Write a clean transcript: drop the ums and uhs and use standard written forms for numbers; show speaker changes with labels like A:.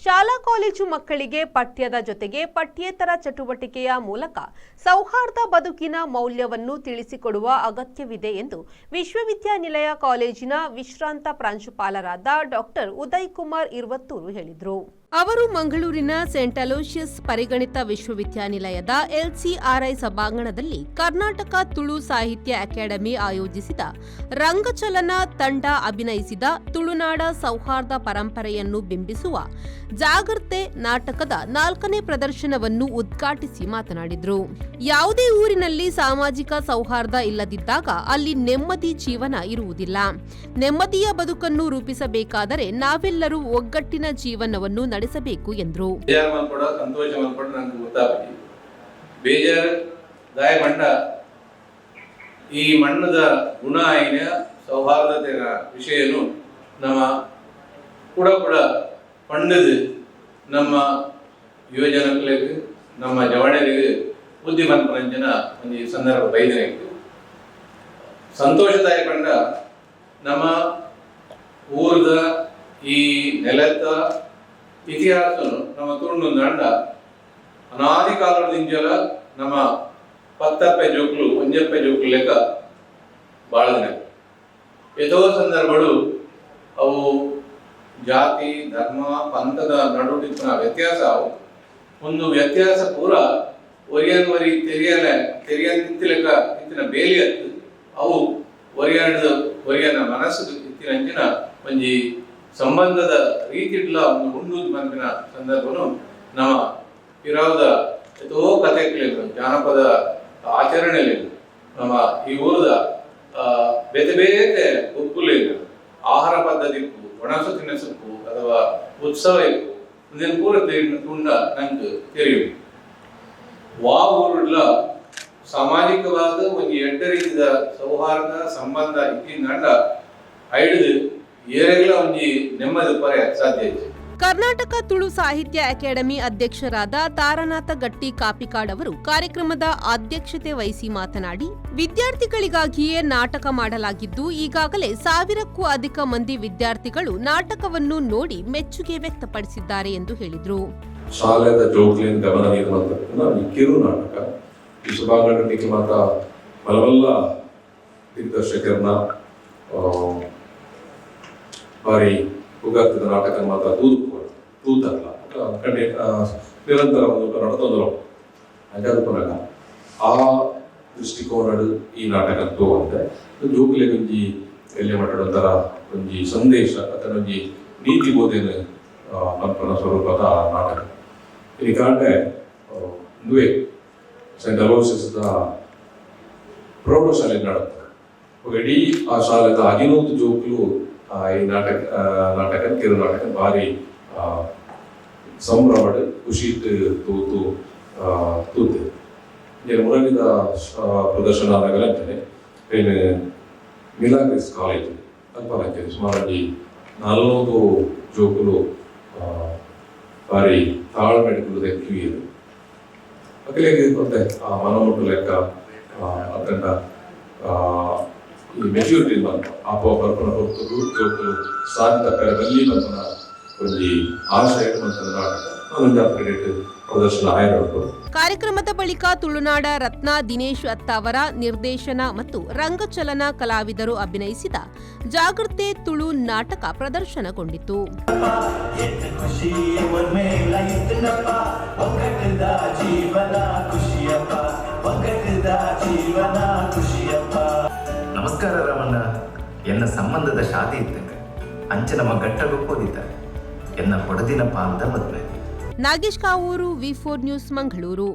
A: ಶಾಲಾ ಕಾಲೇಜು ಮಕ್ಕಳಿಗೆ ಪಠ್ಯದ ಜೊತೆಗೆ ಪಠ್ಯೇತರ ಚಟುವಟಿಕೆಯ ಮೂಲಕ ಸೌಹಾರ್ದ ಬದುಕಿನ ಮೌಲ್ಯವನ್ನು ತಿಳಿಸಿಕೊಡುವ ಅಗತ್ಯವಿದೆ ಎಂದು ವಿಶ್ವವಿದ್ಯಾನಿಲಯ ಕಾಲೇಜಿನ ವಿಶ್ರಾಂತ ಪ್ರಾಂಶುಪಾಲರಾದ ಡಾಕ್ಟರ್ ಉದಯ್ ಕುಮಾರ್ ಇರ್ವತ್ತೂರು ಹೇಳಿದರು. ಅವರು ಮಂಗಳೂರಿನ ಸೇಂಟ್ ಅಲೋಷಿಯಸ್ ಪರಿಗಣಿತ ವಿಶ್ವವಿದ್ಯಾನಿಲಯದ ಎಲ್ಸಿಆರ್ಐ ಸಭಾಂಗಣದಲ್ಲಿ ಕರ್ನಾಟಕ ತುಳು ಸಾಹಿತ್ಯ ಅಕಾಡೆಮಿ ಆಯೋಜಿಸಿದ ರಂಗಚಲನ ತಂಡ ಅಭಿನಯಿಸಿದ ತುಳುನಾಡ ಸೌಹಾರ್ದ ಪರಂಪರೆಯನ್ನು ಬಿಂಬಿಸುವ ಜಾಗೃತೆ ನಾಟಕದ 4ನೇ ಪ್ರದರ್ಶನವನ್ನು ಉದ್ಘಾಟಿಸಿ ಮಾತನಾಡಿದರು. ಯಾವುದೇ ಊರಿನಲ್ಲಿ ಸಾಮಾಜಿಕ ಸೌಹಾರ್ದ ಇಲ್ಲದಿದ್ದಾಗ ಅಲ್ಲಿ ನೆಮ್ಮದಿ ಜೀವನ ಇರುವುದಿಲ್ಲ. ನೆಮ್ಮದಿಯ ಬದುಕನ್ನು ರೂಪಿಸಬೇಕಾದರೆ ನಾವೆಲ್ಲರೂ ಒಗ್ಗಟ್ಟಿನ ಜೀವನವನ್ನು ನಡೆಸಬೇಕು ಎಂದರು.
B: ಈ ಮಣ್ಣದ ಗುಣ ಆಯ್ನ ಸೌಹಾರ್ದತೆಯ ವಿಷಯನು ನಮ್ಮ ಕೂಡ ಪಂಡದು ನಮ್ಮ ಯುವಜನಗಳಿಗೆ ನಮ್ಮ ಜವಣರಿಗೆ ಬುದ್ಧಿಮಂತರಂಜನ ಒಂದು ಸಂದರ್ಭ ಬೈದನೆ ಇತ್ತು. ಸಂತೋಷದಾಯ ಪಂಡ ನಮ್ಮ ಊರದ ಈ ನೆಲದ ಇತಿಹಾಸನು ನಮ್ಮ ತುಳು ದಂಡ ಅನಾದಿ ಕಾಲದಿಂದಲ ನಮ್ಮ ಪತ್ತಪ್ಪೆ ಜೋಕ್ಲು ಒಂಜಪ್ಪೆ ಜೋಕ್ಲು ಲೆಕ್ಕ ಬಾಳದಿನ ಎಷ್ಟೋ ಸಂದರ್ಭಗಳು ಅವು ಜಾತಿ ಧರ್ಮ ಪಂಥದ ನಡುವಿನ ವ್ಯತ್ಯಾಸ ಅವು ಒಂದು ವ್ಯತ್ಯಾಸ ಪೂರ ಒರಿಯನ್ವರಿ ತೆರಿಯಂತಿಲೆಕ್ಕ ಇತ್ತಿನ ಬೇಲಿ ಹತ್ತು ಅವು ಒರಿಯನ ಮನಸ್ಸು ಇತ್ತಿನ ಅಂಚಿನ ಒಂಜಿ ಸಂಬಂಧದ ರೀತಿಡ್ಲ ಒಂದು ಉಂಡು ಬಂದಿನ ಸಂದರ್ಭನು ನಮ್ಮ ಇರಾವದ ಎಷ್ಟೋ ಕಥೆಗಳಿಲ್ಲ ಜಾನಪದ ಆಚರಣೆಗಳಿಲ್ಲ ನಮ್ಮ ಈ ಊರದ ಬೇತೆ ಬೇತೆ ಉಪ್ಪುಲಿಲ್ಲ ಆಹಾರ ಪದ್ಧತಿ ಒಣಸು ತಿನ್ನಸಕ್ಕೂ ಅಥವಾ ಉತ್ಸವ ಇತ್ತು ಇದನ್ನು ಪೂರ ತುಂಡ ನಂಗೆ ತೆರೆಯುವುದು ವಾ ಊರುಡ್ಲ ಸಾಮಾಜಿಕವಾದ ಒಂದು ಎಡ್ಡ ರೀತಿಯ ಸೌಹಾರ್ದ ಸಂಬಂಧ ಇಟ್ಟಿಂದ ಐಡಿದು ಏರೆಲ್ಲ ಒಂಜಿ ನೆಮ್ಮದಿ ಪರ ಸಾಧ್ಯ ಇದೆ.
A: ಕರ್ನಾಟಕ ತುಳು ಸಾಹಿತ್ಯ ಅಕಾಡೆಮಿ ಅಧ್ಯಕ್ಷರಾದ ತಾರನಾಥ ಗಟ್ಟಿ ಕಾಪಿಕಾಡ್ ಅವರು ಕಾರ್ಯಕ್ರಮದ ಅಧ್ಯಕ್ಷತೆ ವಹಿಸಿ ಮಾತನಾಡಿ, ವಿದ್ಯಾರ್ಥಿಗಳಿಗಾಗಿಯೇ ನಾಟಕ ಮಾಡಲಾಗಿದ್ದು ಈಗಾಗಲೇ 1000ಕ್ಕೂ ಅಧಿಕ ಮಂದಿ ವಿದ್ಯಾರ್ಥಿಗಳು ನಾಟಕವನ್ನು ನೋಡಿ ಮೆಚ್ಚುಗೆ ವ್ಯಕ್ತಪಡಿಸಿದ್ದಾರೆ ಎಂದು ಹೇಳಿದರು.
C: ಶಾಲೆದ ಜೋಕ್ಲಿನ ಗಮನ ನೀಡುವಂತಹ ಕಿರು ನಾಟಕ ಈ ಸಭಾಂಗಣಕ್ಕೆ ಮಾತ್ರ ಬಲವಲ್ಲ ದಿಗ್ದರ್ಶಕರನ್ನ ಬಾರಿ ಉಗಾಗ್ತದ ನಾಟಕ ಮಾತ್ರ ತೂತಲ್ಲ ಕಡೆ ನಿರಂತರ ಒಂದು ನಡತಂದ್ರು ಅಜಾದಪನಾಗ ಆ ದೃಷ್ಟಿಕೋನಡು ಈ ನಾಟಕ ತೋವಂತೆ ಜೋಕ್ಲೆ ಒಂಜಿ ಎಲ್ಲಿ ಮಾತಾಡೋಂಥರ ಒಂಜಿ ಸಂದೇಶ ಅಥವಾ ಒಂಜಿ ನೀತಿ ಬೋಧೆನ ಮಲ್ಪನ ಸ್ವರೂಪದ ನಾಟಕ ಈ ಕಾಂಡೆ ನುವೆ ಸೆಂಟ್ ಅಲೋಸಿಯಸ್ದ ಪ್ರೌಢಶಾಲೆ ನಡೆಯುತ್ತೆ ಇಡೀ ಆ ಶಾಲೆದ 11 ಜೋಕ್ಲು ಈ ನಾಟಕ ಕಿರು ನಾಟಕ ಭಾರಿ ಸಂಭ್ರಮಡ್ ಖುಷಿ ತೂತು ತೂತೆ ಮುರಳಿದ ಪ್ರದರ್ಶನ ಆದಾಗಲಂತಾನೆ ಮಿಲಾಗ್ರಿಸ್ ಕಾಲೇಜ್ ಅಲ್ಪಲಂಕೆ ಸುಮಾರು 400 ಜೋಕುಲು ಭಾರಿ ತಾಳ್ಮೆಡ್ಗಳು ಕಿವಿಯರು ಮಕ್ಕಳಿಗೆ ಮತ್ತೆ ಆ ಮನಮುಟ್ಟು ಲೆಕ್ಕ ಅತ್ತಂಡ ಈ ಮೆಚ್ಯೂರಿಟಿ ಬಂತು ಆಪ ಬರ್ಪನ ಹೊರತು ಜೋಕುಲು ಸಾಧಿತ ಬಲ್ಲಿ ಬರ್ಪನ ಒಂದು ಆಶಯ ಮತ್ತು ನಾಟಕ ಪ್ರದರ್ಶನ ಆಯ್ತು.
A: ಕಾರ್ಯಕ್ರಮದ ಬಳಿಕ ತುಳುನಾಡ ರತ್ನ ದಿನೇಶ್ ಅತ್ತ ಅವರ ನಿರ್ದೇಶನ ಮತ್ತು ರಂಗಚಲನ ಕಲಾವಿದರು ಅಭಿನಯಿಸಿದ ಜಾಗೃತೆ ತುಳು ನಾಟಕ ಪ್ರದರ್ಶನಗೊಂಡಿತು.
D: ನಮಸ್ಕಾರ ರಾಮಣ್ಣ, ಎನ್ನ ಸಂಬಂಧದ ಶಾದಿ ಇದ್ದಂಗ ಅಂಚೆ ನಮ್ಮ ಗಟ್ಟಲು ಹೋದಿದ್ದಾರೆ ಎನ್ನ ಹೊಡೆದಿನ ಪಾಲದ ಮದುವೆ.
A: ನಾಗೇಶ್ ಕಾವೂರು, ವಿ4 ನ್ಯೂಸ್, ಮಂಗಳೂರು.